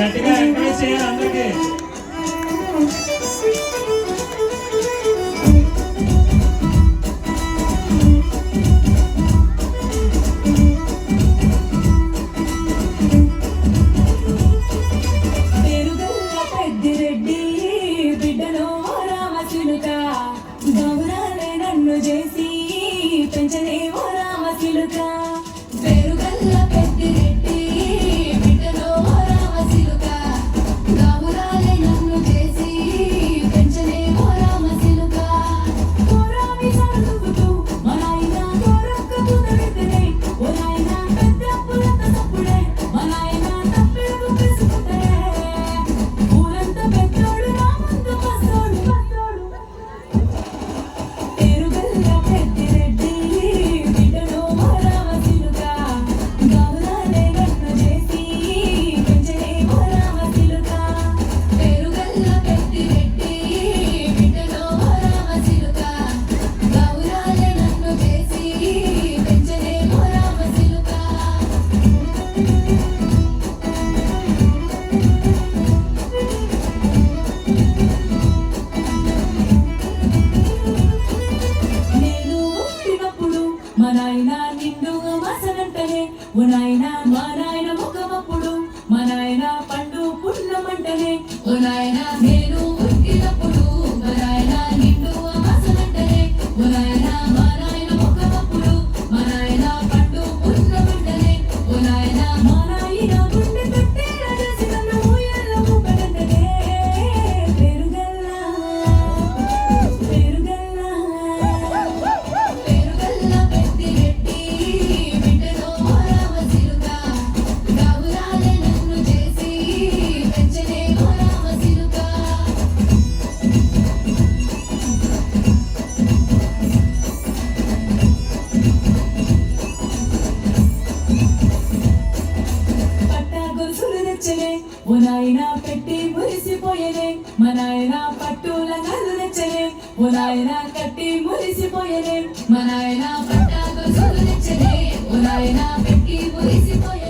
గట్టిగా ఎంకరేజ్ చేయాలి అందరికీ. నన్ను చేసి పెంచలేవో రామచిలుక పేరుగల్ల పెద్దిరెడ్డి బిడ్డలో రామచిలుక గావురాలే నన్ను చేసి పెంచలేవో రామచిలుక కోరామి సరుకుతూ మనాయిన కోరక్క కుదరెత్తనే ఓ నాయన పెద్ద పులత తప్పుడే మనాయిన తప్పిడు పిసుకుతే ఊరంత పెద్దోడు రామంత పసోడు నాయనా నిండు మాసనంటనే ఓ నాయనా మా నాయన ముఖమప్పుడు మా నాయన పండు పున్నమంటనే ఓ నాయనా నేను పుట్టినప్పుడు మా నాయన నిండు మాసనంటనే ఓ నాయనా మా నాయన ముఖమప్పుడు మా నాయన పండు పున్నమంటనే ఓ నాయనా మా నాయన గుండె కట్టి రాజసి నన్ను ఊయల్లో ఊపడంటనే ఓ నాయన పెట్టి మురిసిపోయేనే మా నాయన పట్టుల నన్ను తెచ్చనే ఓ నాయన కట్టి మురిసిపోయేనే మా నాయన పట్ట గొలుసులు తెచ్చనే ఓ నాయన పెట్టి మురిసిపోయే